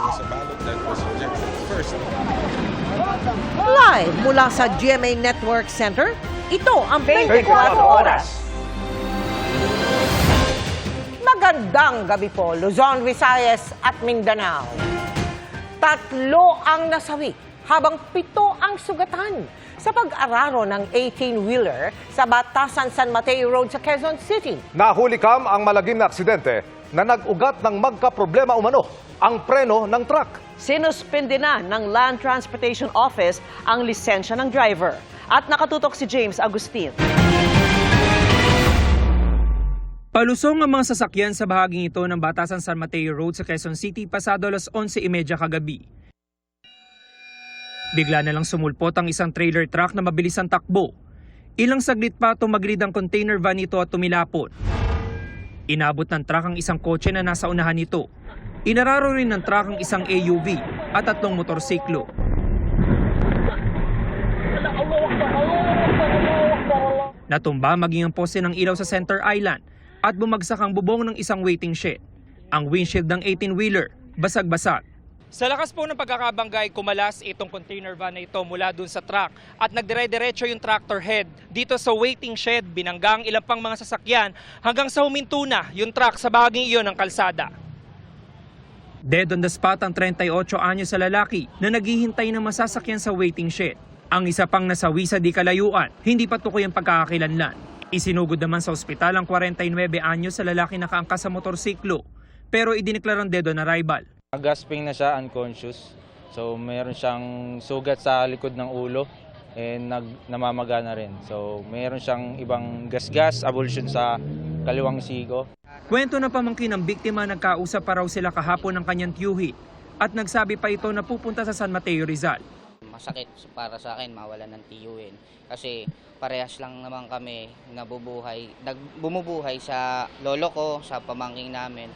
was a ballot that was rejected first. Live mula sa GMA Network Center, ito ang 24 Oras. Magandang gabi po, Luzon, Visayas at Mindanao. 3 ang nasawi, habang 7 ang sugatan sa pag-araro ng 18-wheeler sa Batasan San Mateo Road sa Quezon City. Nahuli kam ang malagim na aksidente na nag-ugat ng magkaproblema umano ang preno ng truck. Sinuspende na ng Land Transportation Office ang lisensya ng driver. At nakatutok si James Agustin. Palusong ang mga sasakyan sa bahaging ito ng Batasan San Mateo Road sa Quezon City pasado alas 11:30 kagabi. Bigla na lang sumulpot ang isang trailer truck na mabilis ang takbo. Ilang saglit pa tumagilid ang container van nito at tumilapon. Inabot ng truck ang isang kotse na nasa unahan nito. Inararo rin ng truck ang isang AUV at 3 motorsiklo. Natumba maging ang poste ng ilaw sa Center Island at bumagsak ang bubong ng isang waiting shed. Ang windshield ng 18-wheeler basag-basag. Sa lakas po ng pagkakabanggay, kumalas itong container van na ito mula dun sa truck at nagdire-diretso yung tractor head dito sa waiting shed, binanggang ilang pang mga sasakyan hanggang sa huminto na yung truck sa bahaging iyon ng kalsada. Dead on the spot ang 38 anyos sa lalaki na naghihintay ng masasakyan sa waiting shed. Ang isa pang nasawi sa di kalayuan, hindi pa tukoy ang pagkakakilanlan. Isinugod naman sa ospital ang 49 anyos sa lalaki na nakaangkas sa motorsiklo pero idineklarang dead on arrival. Gasping na siya, unconscious. So mayroon siyang sugat sa likod ng ulo and namamaga na rin. So mayroon siyang ibang gasgas, avulsion sa kaliwang sigo. Kwento ng pamangkin ng biktima, nagkausap pa raw sila kahapon ng kanyang tiyuhi at nagsabi pa ito na pupunta sa San Mateo, Rizal. Masakit para sa akin mawalan ng tiyuhin kasi parehas lang naman kami bumubuhay sa lolo ko, sa pamangking namin.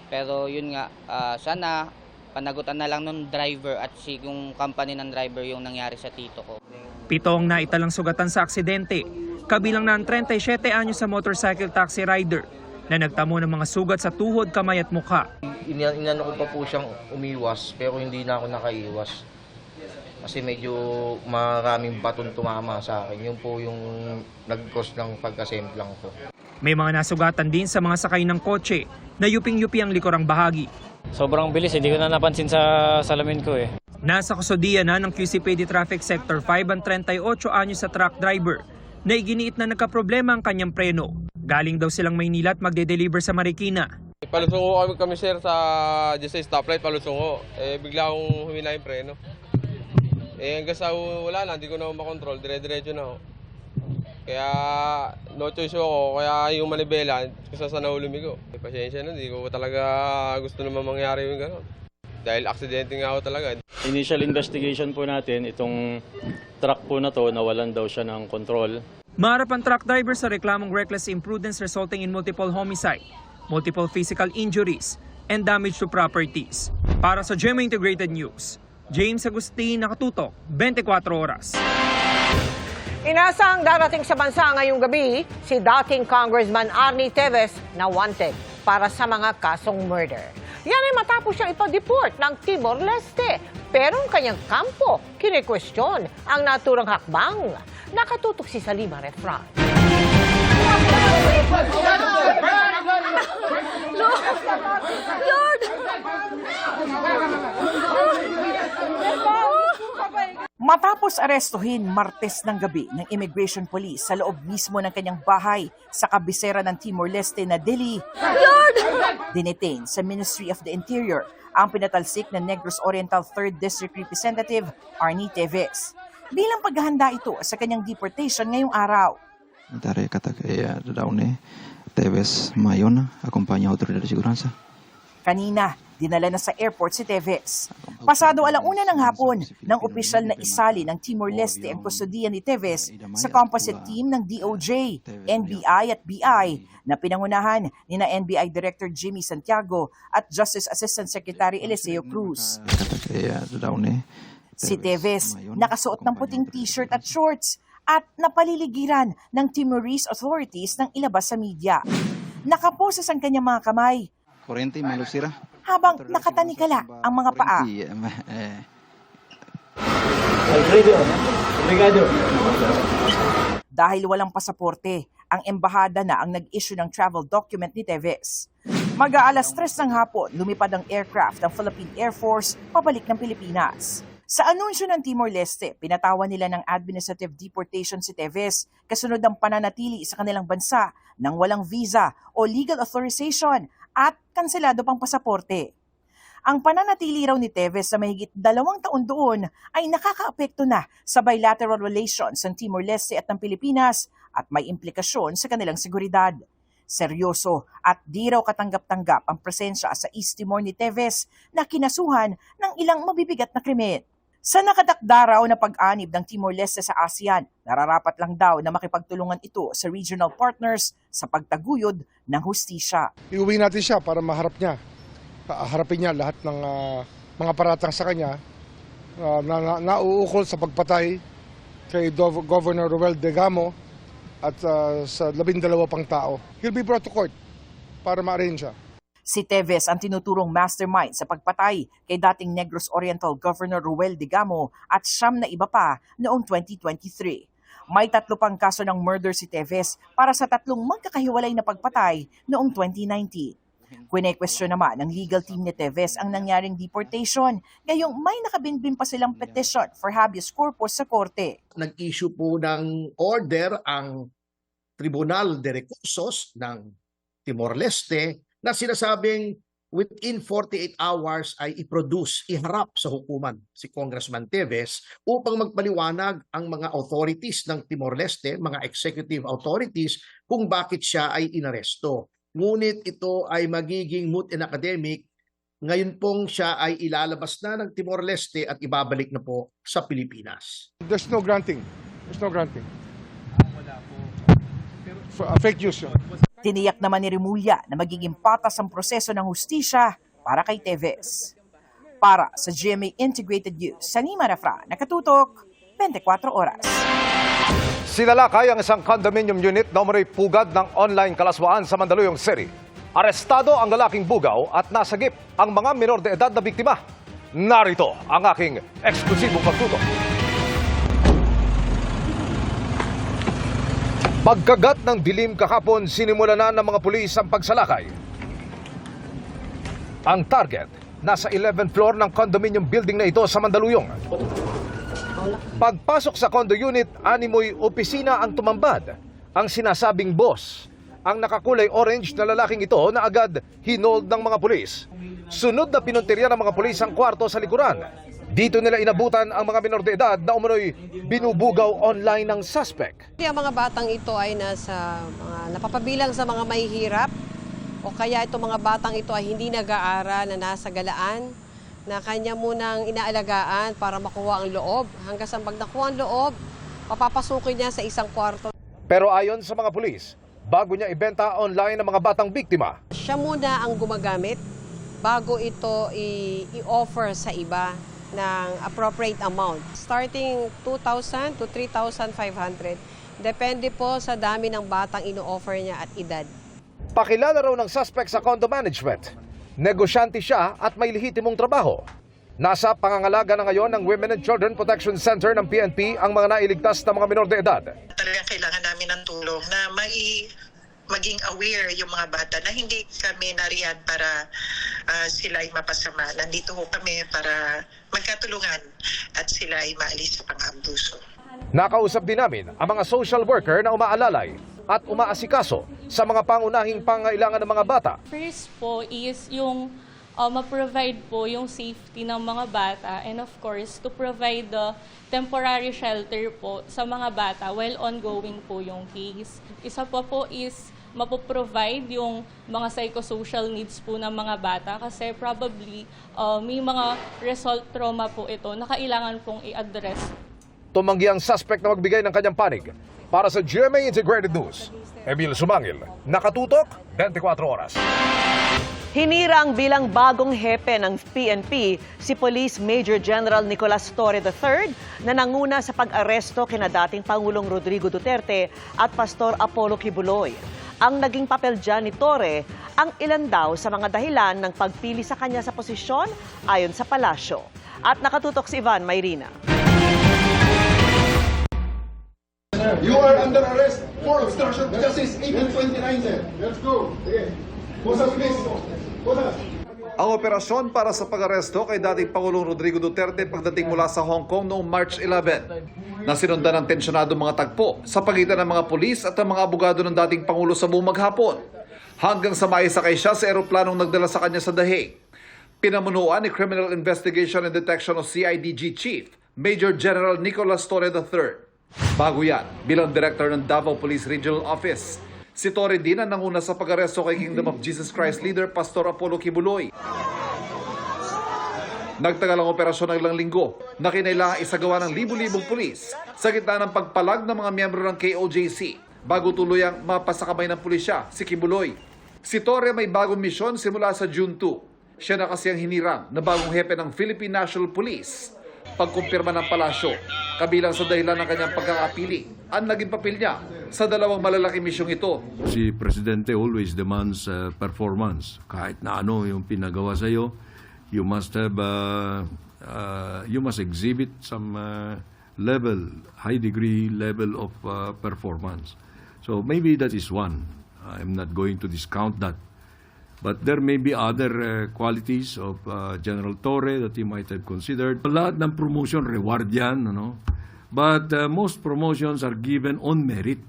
Pero yun nga, sana panagutan na lang ng driver at yung company ng driver yung nangyari sa tito ko. 7 ang naitalang sugatan sa aksidente, kabilang na ang 37 anyos sa motorcycle taxi rider na nagtamo ng mga sugat sa tuhod, kamay at mukha. Inano ko pa po siyang umiwas pero hindi na ako nakaiwas. Kasi medyo maraming baton tumama sa akin. Yun po yung nag-cause ng pagkasemplang ko. May mga nasugatan din sa mga sakay ng kotse na yuping-yupi ang likurang bahagi. Sobrang bilis, hindi ko na napansin sa salamin ko eh. Nasa kusodiya na ng QCPD Traffic Sector 5 ang 38 anyos sa truck driver na iginiit na nagkaproblema ang kanyang preno. Galing daw silang Maynila at magde-deliver sa Marikina. Palusong kami sir sa stoplight, palusong ko. Bigla akong humina yung preno. Hanggang sa wala na, hindi ko na makontrol, dire-diretso na ako. Kaya no choice ako, kaya yung manibela, kasi sa nahulumi ko. Pasensya na, hindi ko talaga gusto naman mangyari yung gano'n. Dahil aksidente nga ako talaga. Initial investigation po natin, itong truck po na to, nawalan daw siya ng control. Maharap ang truck driver sa reklamong reckless imprudence resulting in multiple homicide, multiple physical injuries, and damage to properties. Para sa GMA Integrated News, James Agustin, nakatutok, 24 Oras. Inasang darating sa bansa ngayong gabi si dating Congressman Arnie Teves na wanted para sa mga kasong murder. Yan ay matapos siyang ipa-deport ng Timor-Leste. Pero ang kanyang kampo, kine-question ang naturang hakbang. Nakatutok si Salima Refran. Lord! Matapos arestuhin Martes ng gabi ng Immigration Police sa loob mismo ng kanyang bahay sa kabisera ng Timor-Leste na Dili, Lord! dinetain sa Ministry of the Interior ang pinatalsik na Negros Oriental 3rd District Representative Arnie Teves. Bilang paghahanda ito sa kanyang deportation ngayong araw. Dari kata kaya daune Teves mayon acompaña autoridad de seguridad. Kanina, dinala na sa airport si Teves. Pasado 1:00 ng hapon, nang opisyal na isali ng Timor-Leste ang kustodiya ni Teves sa composite team ng DOJ, NBI at BI na pinangunahan ni NBI Director Jimmy Santiago at Justice Assistant Secretary Eliseo Cruz. Si Teves nakasuot ng puting t-shirt at shorts at napaliligiran ng Timorese authorities nang ilabas sa media. Nakaposes ang kanyang mga kamay. Kurente malusira. habang nakatanikala ang mga paa. Dahil walang pasaporte, ang embahada na ang nag-issue ng travel document ni Teves. Mag-aalas 3 ng hapon, lumipad ang aircraft ng Philippine Air Force pabalik ng Pilipinas. Sa anunsyo ng Timor-Leste, pinatawan nila ng administrative deportation si Teves kasunod ng pananatili sa kanilang bansa nang walang visa o legal authorization at kanselado pang pasaporte. Ang pananatili raw ni Teves sa mahigit 2 taon doon ay nakakaapekto na sa bilateral relations ng Timor-Leste at ng Pilipinas at may implikasyon sa kanilang seguridad. Seryoso at di raw katanggap-tanggap ang presensya sa East Timor ni Teves na kinasuhan ng ilang mabibigat na krimen. Sa nakatakda raw na pag-anib ng Timor-Leste sa ASEAN, nararapat lang daw na makipagtulungan ito sa regional partners sa pagtaguyod ng hustisya. Iuwi natin siya para maharap niya. Harapin niya lahat ng mga paratang sa kanya na nauukol sa pagpatay kay Governor Ruel Degamo at sa 12 pang tao. He'll be brought to court para ma-arrange siya. Si Teves ang tinuturong mastermind sa pagpatay kay dating Negros Oriental Governor Ruel Degamo at 9 na iba pa noong 2023. May 3 pang kaso ng murder si Teves para sa 3 magkakahiwalay na pagpatay noong 2019. Kwene-question naman ng legal team ni Teves ang nangyaring deportation, gayong may nakabinbin pa silang petition for habeas corpus sa korte. Nag-issue po ng order ang Tribunal de Recursos ng Timor-Leste na sinasabing within 48 hours ay i-produce, iharap sa hukuman si Congressman Teves upang magpaliwanag ang mga authorities ng Timor-Leste, mga executive authorities, kung bakit siya ay inaresto. Ngunit ito ay magiging moot and academic. Ngayon pong siya ay ilalabas na ng Timor-Leste at ibabalik na po sa Pilipinas. There's no granting. There's no granting. Fake news yun. Tiniyak naman ni Remulla na magiging patas ang proseso ng hustisya para kay Teves. Para sa GMA Integrated News, Sanima Rafra, nakatutok, 24 oras. Sinalakay ang isang condominium unit na umano'y pugad ng online kalaswaan sa Mandaluyong City. Arestado ang lalaking bugaw at nasagip ang mga minor de edad na biktima. Narito ang aking eksklusibong pagtutok. Pagkagat ng dilim kahapon, sinimula na ng mga pulis ang pagsalakay. Ang target, nasa 11th floor ng condominium building na ito sa Mandaluyong. Pagpasok sa condo unit, animoy opisina ang tumambad. Ang sinasabing boss, ang nakakulay orange na lalaking ito na agad hinold ng mga pulis. Sunod na pinuntirya ng mga pulis ang kwarto sa likuran. Dito nila inabutan ang mga minor de edad na umano'y binubugaw online ng suspect. Ang mga batang ito ay napapabilang sa mga mahihirap o kaya itong mga batang ito ay hindi nag-aaral na nasa galaan na kanya munang inaalagaan para makuha ang loob. Hanggang sa pag nakuha ang loob, papapasukin niya sa isang kwarto. Pero ayon sa mga pulis, bago niya ibenta online ang mga batang biktima, siya muna ang gumagamit bago ito i-offer sa iba ng appropriate amount. Starting 2,000 to 3,500. Depende po sa dami ng batang ino-offer niya at edad. pakilala raw ng suspect sa condo management. Negosyante siya at may lehitimong trabaho. Nasa pangangalaga na ngayon ng Women and Children Protection Center ng PNP ang mga nailigtas na mga minor de edad. Talagang kailangan namin ng tulong na maging aware yung mga bata na hindi kami nariyan para sila ay mapasama. Nandito ho kami para magkatulungan at sila ay maalis sa pang-abuso. Nakausap din namin ang mga social worker na umaalalay at umaasikaso sa mga pangunahing pangailangan ng mga bata. First po is yung ma-provide po yung safety ng mga bata and of course to provide the temporary shelter po sa mga bata while ongoing po yung case. Isa pa po is mapoprovide yung mga psychosocial needs po ng mga bata kasi probably may mga result trauma po ito na kailangan pong i-address. Tumanggi ang suspect na magbigay ng kanyang panig. Para sa GMA Integrated News, Emil Sumangil, nakatutok 24 oras. Hinirang bilang bagong hepe ng PNP si Police Major General Nicolas Torre III na nanguna sa pag-aresto kina dating Pangulong Rodrigo Duterte at Pastor Apollo Kibuloy. Ang naging papel dyan ni Torre, ang ilan daw sa mga dahilan ng pagpili sa kanya sa posisyon ayon sa palasyo. At nakatutok si Ivan Mayrina. You are under arrest for obstruction of justice, 1829, sir. Let's go. Okay. Posas, please. Posas. Ang operasyon para sa pag-aresto kay dating Pangulong Rodrigo Duterte pagdating mula sa Hong Kong noong March 11 na sinundan ng tensyonadong mga tagpo sa pagitan ng mga pulis at ng mga abogado ng dating Pangulo sa buong maghapon hanggang sa maisakay siya sa eroplanong nagdala sa kanya sa The Hague. Pinamunuan ni Criminal Investigation and Detection o CIDG Chief Major General Nicolas Torre III. Bago yan, bilang Director ng Davao Police Regional Office, si Torre din ang nanguna sa pag-aresto kay Kingdom of Jesus Christ leader Pastor Apollo Kibuloy. Nagtagal ang operasyon ng ilang linggo na kinailangan isagawa ng libu-libong pulis sa gitna ng pagpalag ng mga miyembro ng KOJC bago tuluyang mapasakamay ng pulisya si Kibuloy. Si Torre may bagong misyon simula sa June 2. Siya na kasi ang hinirang na bagong hepe ng Philippine National Police. Pagkumpirma ng palasyo, kabilang sa dahilan ng kanyang pagkakapili, ang naging papel niya sa dalawang malalaking misyong ito. Si Presidente always demands performance. Kahit na ano yung pinagawa sa iyo, you must have, you must exhibit some high degree level of performance. So maybe that is one. I'm not going to discount that. But there may be other qualities of General Torre that he might have considered. Lahat ng promotion reward yan, ano? But most promotions are given on merit.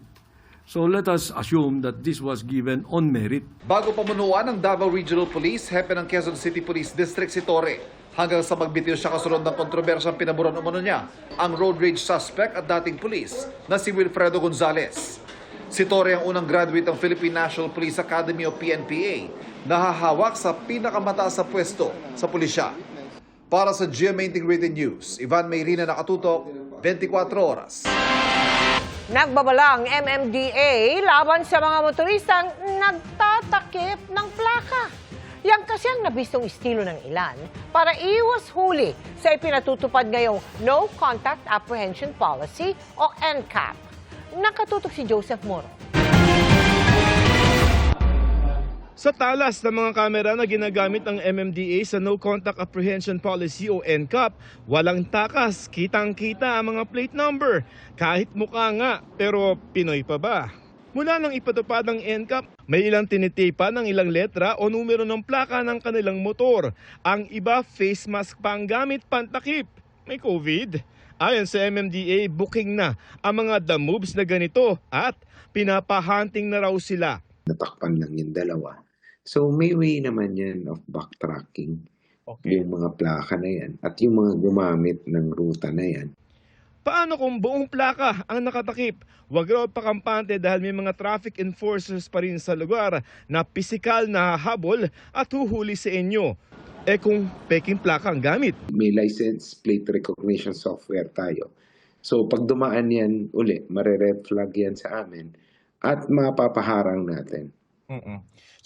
So let us assume that this was given on merit. Bago pamunuan ng Davao Regional Police, hepe ng Quezon City Police District si Torre, hanggang sa magbitiw siya kasunod ng kontrobersyang pinaburan umano niya ang road rage suspect at dating police na si Wilfredo Gonzales. Si Torre ang unang graduate ng Philippine National Police Academy o PNPA na hahawak sa pinakamataas sa pwesto sa pulisya. Para sa GMA Integrated News, Ivan Mayrina, nakatutok, 24 oras. Nagbabala ang MMDA laban sa mga motoristang nagtatakip ng plaka. Yan kasi ang nabistong estilo ng ilan para iwas huli sa ipinatutupad ngayong No Contact Apprehension Policy o NCAP. Nakatutok si Joseph Moro. Sa talas ng mga kamera na ginagamit ng MMDA sa No Contact Apprehension Policy o NCAP, walang takas, kitang-kita ang mga plate number. Kahit mukha nga, pero Pinoy pa ba? Mula nang ipatupad ng NCAP, may ilang tinitipa ng ilang letra o numero ng plaka ng kanilang motor. Ang iba, face mask pa ang gamit, pantakip. May COVID? Ayon sa MMDA, booking na ang mga the moves na ganito at pinapahunting na raw sila. Natakpan lang yung dalawa. So may way naman yan of backtracking yung mga plaka na yan at yung mga gumamit ng ruta na yan. Paano kung buong plaka ang nakatakip? Huwag raw pakampante dahil may mga traffic enforcers pa rin sa lugar na pisikal na hahabol at huhuli sa inyo. Eh kung peking plaka ang gamit? May license plate recognition software tayo. So pag dumaan yan uli, mare-red flag yan sa amin at mapapaharang natin.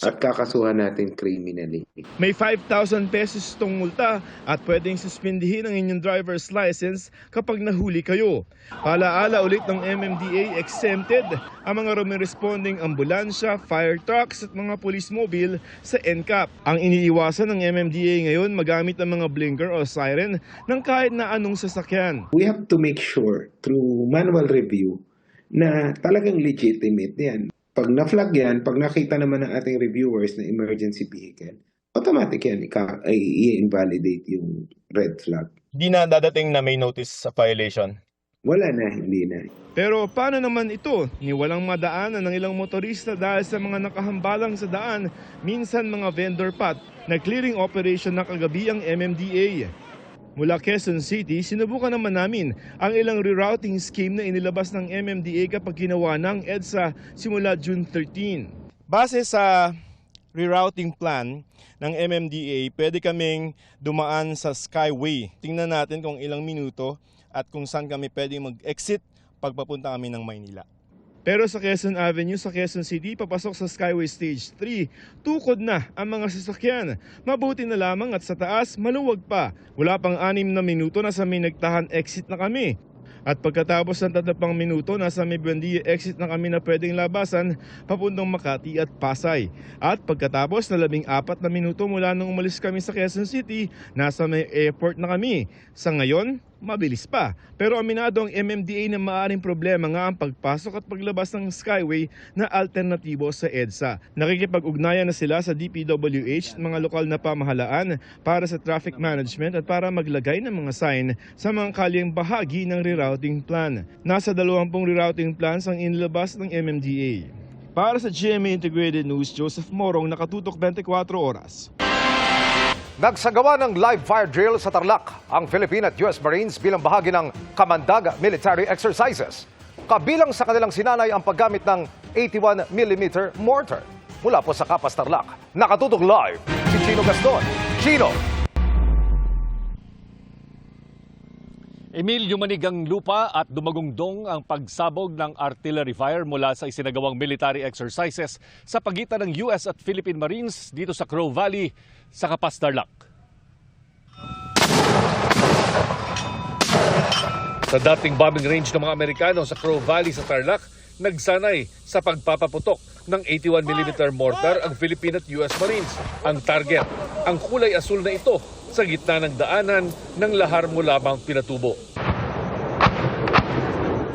At kakasuhan natin criminally. May 5,000 pesos itong multa at pwedeng suspindihin ang inyong driver's license kapag nahuli kayo. Paalaala ulit ng MMDA, exempted ang mga responding ambulansya, fire trucks at mga police mobile sa NCAP. Ang iniiwasan ng MMDA ngayon magamit ang mga blinker o siren ng kahit na anong sasakyan. We have to make sure through manual review na talagang legitimate yan. Pag na-flag yan, pag nakita naman ng ating reviewers na emergency vehicle, automatic yan, i-invalidate yung red flag. Di na dadating na may notice sa violation? Wala na, hindi na. Pero paano naman ito? Ni walang madaanan ng ilang motorista dahil sa mga nakahambalang sa daan, minsan mga vendor pat, na clearing operation na kagabi ang MMDA. Mula Quezon City, sinubukan naman namin ang ilang rerouting scheme na inilabas ng MMDA kapag ginawa ng EDSA simula June 13. Base sa rerouting plan ng MMDA, pwede kaming dumaan sa Skyway. Tingnan natin kung ilang minuto at kung saan kami pwede mag-exit pagpapunta kami ng Maynila. Pero sa Quezon Avenue, sa Quezon City, papasok sa Skyway Stage 3, tukod na ang mga sasakyan. Mabuti na lamang at sa taas, maluwag pa. Wala pang 6 na minuto na sa may nagtahan exit na kami. At pagkatapos ng 30 minuto, nasa may Buendia exit na kami na pwedeng labasan papuntang Makati at Pasay. At pagkatapos na 14 na minuto mula nung umalis kami sa Quezon City, nasa may airport na kami. Sa ngayon, mabilis pa. Pero aminado ang MMDA na maaaring problema nga ang pagpasok at paglabas ng Skyway na alternatibo sa EDSA. Nakikipag-ugnayan na sila sa DPWH at mga lokal na pamahalaan para sa traffic management at para maglagay ng mga sign sa mga kalyeng bahagi ng rerouting plan. Nasa 20 rerouting plans ang inilabas ng MMDA. Para sa GMA Integrated News, Joseph Morong, nakatutok 24 oras. Nagsagawa ng live fire drill sa Tarlac ang Philippine at US Marines bilang bahagi ng Kamandag military exercises. Kabilang sa kanilang sinanay ang paggamit ng 81mm mortar. Mula po sa Kapas Tarlac, nakatutok live si Chino Gaston. Chino! Emil, yumanig ang lupa at dumagungdong ang pagsabog ng artillery fire mula sa isinagawang military exercises sa pagitan ng US at Philippine Marines dito sa Crow Valley sa Kapas Tarlac. Sa dating bombing range ng mga Amerikano sa Crow Valley sa Tarlac, nagsanay sa pagpapaputok ng 81mm mortar ang Philippine at US Marines. Ang target, ang kulay asul na ito sa gitna ng daanan ng lahar mo lamang pinatubo.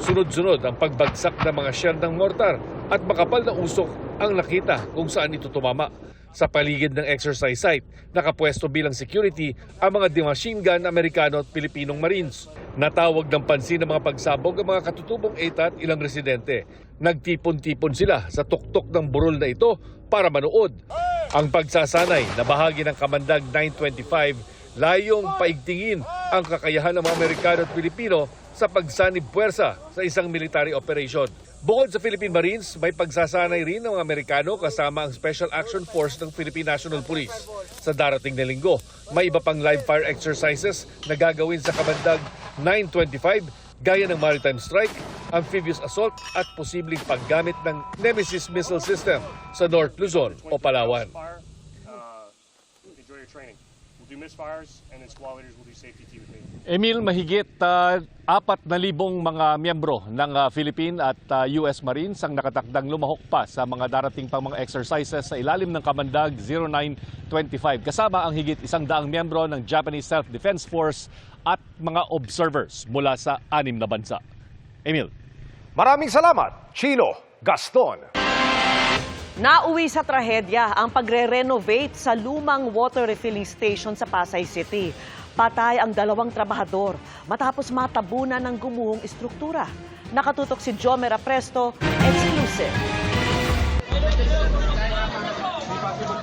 Sunod-sunod ang pagbagsak ng mga shell ng mortar at makapal na usok ang nakita kung saan ito tumama. Sa paligid ng exercise site, nakapwesto bilang security ang mga machine gun Amerikano at Pilipinong Marines. Natawag ng pansin ng mga pagsabog ang mga katutubong ETA at ilang residente. Nagtipon-tipon sila sa tuktok ng burol na ito para manood. Ang pagsasanay na bahagi ng Kamandag 925 layong paigtingin ang kakayahan ng mga Amerikano at Pilipino sa pagsanib puwersa sa isang military operation. Bukod sa Philippine Marines, may pagsasanay rin ng mga Amerikano kasama ang Special Action Force ng Philippine National Police. Sa darating na linggo, may iba pang live fire exercises na gagawin sa Kamandag 925 gaya ng maritime strike, amphibious assault at posibleng paggamit ng Nemesis missile system sa North Luzon o Palawan. Emil, mahigit 4,000 mga miyembro ng Philippine at US Marines ang nakatakdang lumahok pa sa mga darating pang mga exercises sa ilalim ng Kamandag 0925. Kasama ang higit 100 miyembro ng Japanese Self-Defense Force at mga observers mula sa 6 na bansa. Emil. Maraming salamat, Chino Gaston. Nauwi sa trahedya ang pagre-renovate sa lumang water refilling station sa Pasay City. Patay ang 2 trabahador matapos matabunan ng gumuhong istruktura. Nakatutok si Jomera Presto, exclusive.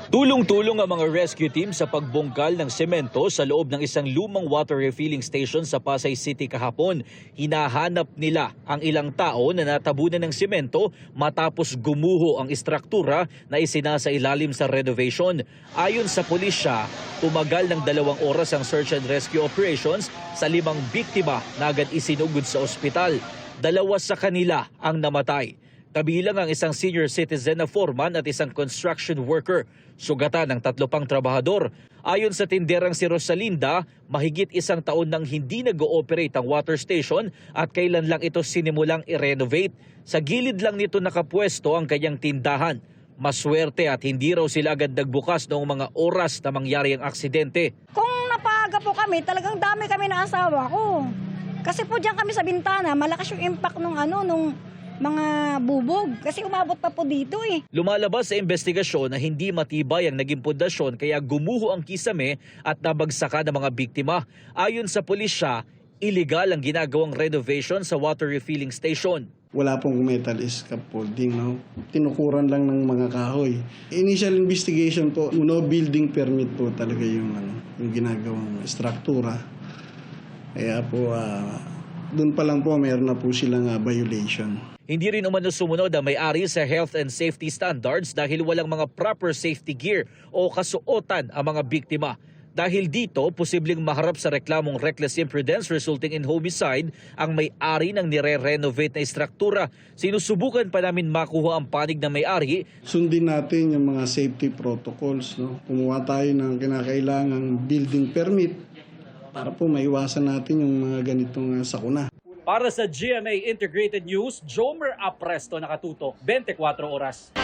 Tulong-tulong ang mga rescue team sa pagbungkal ng semento sa loob ng isang lumang water refilling station sa Pasay City kahapon. Hinahanap nila ang ilang tao na natabunan ng semento matapos gumuho ang istruktura na isinasa ilalim sa renovation. Ayon sa pulisya, tumagal ng 2 oras ang search and rescue operations sa 5 biktima na agad isinugod sa ospital. 2 sa kanila ang namatay. Kabilang ang isang senior citizen na foreman at isang construction worker. Sugatan ng 3 pang trabahador. Ayon sa tinderang si Rosalinda, mahigit 1 taon nang hindi nag-ooperate ang water station at kailan lang ito sinimulang i-renovate. Sa gilid lang nito nakapwesto ang kanyang tindahan. Maswerte at hindi raw sila agad nagbukas noong mga oras na mangyari ang aksidente. Kung napaaga po kami, talagang dami kami na asawa ko. Kasi po diyan kami sa bintana, malakas yung impact nung mga bubog kasi umabot pa po dito eh. Lumalabas sa investigasyon na hindi matibay ang naging pundasyon kaya gumuho ang kisame at nabagsakan ng mga biktima. Ayon sa pulisya, illegal ang ginagawang renovation sa water refilling station. Wala pong metal scaffolding, no? Tinukuran lang ng mga kahoy. Initial investigation po, no building permit po talaga yung ginagawang struktura. Kaya po, doon pa lang po mayroon na po silang violation. Hindi rin umano sumunod ang may-ari sa health and safety standards dahil walang mga proper safety gear o kasuotan ang mga biktima. Dahil dito, posibleng maharap sa reklamong reckless imprudence resulting in homicide ang may-ari ng nire-renovate na istruktura. Sinusubukan pa namin makuha ang panig ng may-ari. Sundin natin yung mga safety protocols, no? Kumuha tayo ng kinakailangang building permit para po maiwasan natin yung mga ganitong sakuna. Para sa GMA Integrated News, Jomer Apresto nakatutok 24 oras.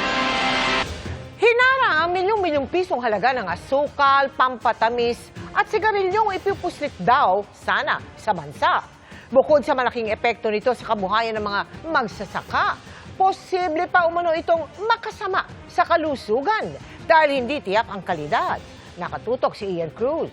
Hinarang ang milyong-milyong pisong halaga ng asukal, pampatamis at sigarilyong ipupuslit daw sana sa bansa. Bukod sa malaking epekto nito sa kabuhayan ng mga magsasaka, posible pa umano itong makasama sa kalusugan dahil hindi tiyak ang kalidad. Nakatutok si Ian Cruz.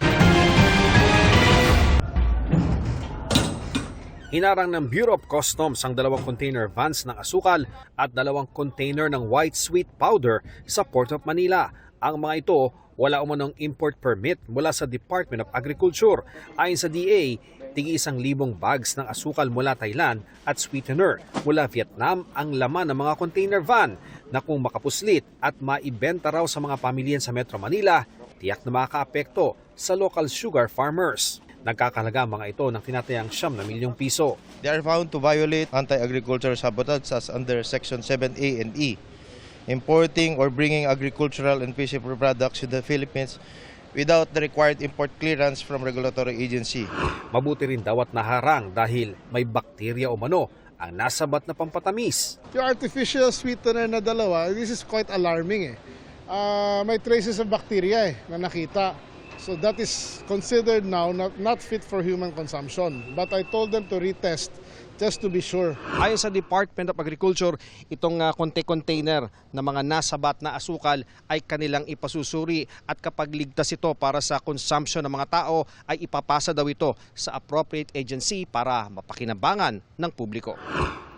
Hinarang ng Bureau of Customs ang 2 container vans ng asukal at 2 container ng white sweet powder sa Port of Manila. Ang mga ito, wala umanong import permit mula sa Department of Agriculture. Ayon sa DA, tigi 1,000 bags ng asukal mula Thailand at sweetener mula Vietnam ang laman ng mga container van na kung makapuslit at maibenta raw sa mga pamilyan sa Metro Manila, tiyak na makakaapekto sa local sugar farmers. Nagkakalaga ang mga ito ng tinatayang 9 milyong piso. They are found to violate anti-agriculture sabotage as under Section 7A and E. Importing or bringing agricultural and fishery products to the Philippines without the required import clearance from regulatory agency. Mabuti rin daw at naharang dahil may bakterya o mano ang nasabat na pampatamis. Yung artificial sweetener na dalawa, this is quite alarming. May traces of bacteria na nakita. So that is considered now not fit for human consumption. But I told them to retest just to be sure. Ayon sa Department of Agriculture, itong container na mga nasabat na asukal ay kanilang ipasusuri at kapag ligtas ito para sa consumption ng mga tao ay ipapasa daw ito sa appropriate agency para mapakinabangan ng publiko.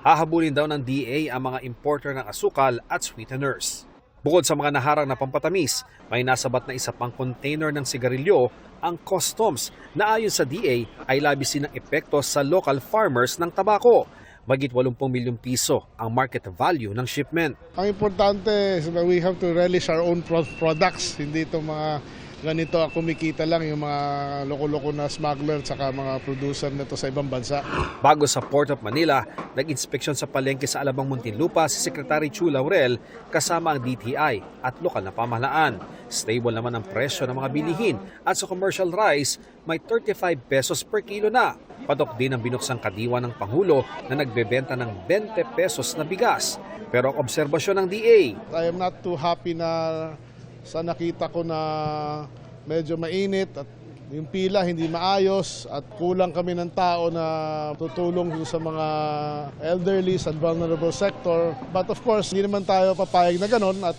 Hahabulin daw ng DA ang mga importer ng asukal at sweeteners. Bukod sa mga naharang na pampatamis, may nasabat na isa pang container ng sigarilyo ang customs na ayon sa DA ay labis din ang epekto sa local farmers ng tabako. Magit 80 milyong piso ang market value ng shipment. Ang importante is that we have to relish our own products. Hindi itong mga ganito kumikita lang yung mga loko-loko na smuggler at mga producer nito sa ibang bansa. Bago sa Port of Manila, nag-inspeksyon sa palengke sa Alabang Muntinlupa si Secretary Chu Laurel kasama ang DTI at lokal na pamahalaan. Stable naman ang presyo ng mga bilihin at sa commercial rice may 35 pesos per kilo na. Patok din ang binuksang kadiwa ng Pangulo na nagbebenta ng 20 pesos na bigas. Pero ang obserbasyon ng DA, I am not too happy na sa nakita ko na medyo mainit at yung pila hindi maayos at kulang kami ng tao na tutulong sa mga elderly and vulnerable sector. But of course, hindi naman tayo papayag na ganon at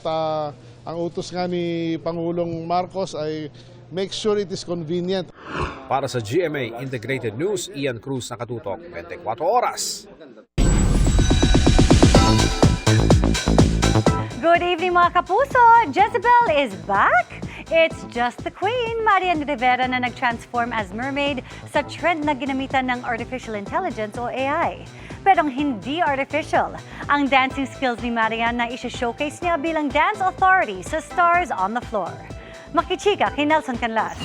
ang utos nga ni Pangulong Marcos ay make sure it is convenient. Para sa GMA Integrated News, Ian Cruz, nakatutok 24 oras. Good evening mga kapuso! Jezebel is back! It's just the Queen, Marian Rivera na nag-transform as mermaid sa trend na ginamitan ng artificial intelligence o AI. Pero hindi artificial. Ang dancing skills ni Marian na isi-showcase niya bilang dance authority sa Stars on the Floor. Makichika kay Nelson Canlas.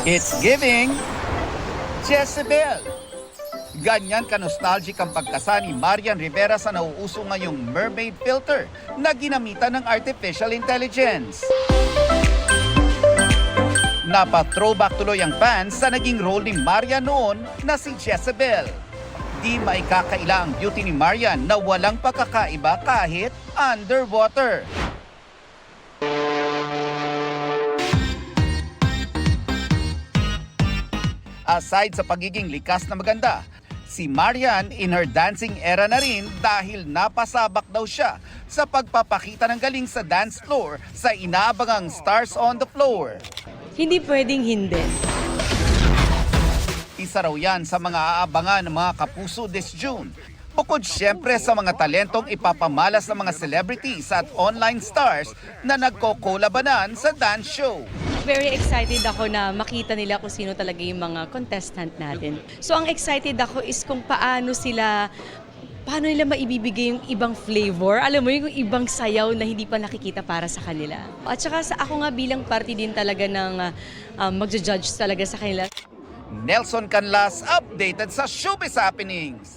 It's giving Jezebel. Ganyan ka-nostalgic ang pagkasa ni Marian Rivera sa nauuso ngayong mermaid filter na ginamitan ng artificial intelligence. Napa-throwback tuloy ang fans sa naging role ni Marian noon na si Jezebel. Di maikakaila ang beauty ni Marian na walang pagkakaiba kahit underwater. Aside sa pagiging likas na maganda, si Marian in her dancing era na rin dahil napasabak daw siya sa pagpapakita ng galing sa dance floor sa inaabangang Stars on the Floor. Hindi pwedeng hindi. Isa raw yan sa mga aabangan ng mga kapuso this June. Bukod siyempre sa mga talentong ipapamalas ng mga celebrities at online stars na nagko-kolabanan sa dance show. Very excited ako na makita nila kung sino talaga yung mga contestant natin. So ang excited ako is kung paano nila maibibigay yung ibang flavor. Alam mo yung ibang sayaw na hindi pa nakikita para sa kanila. At saka ako nga bilang party din talaga ng magja-judge talaga sa kanila. Nelson Canlas, updated sa Showbiz Happenings.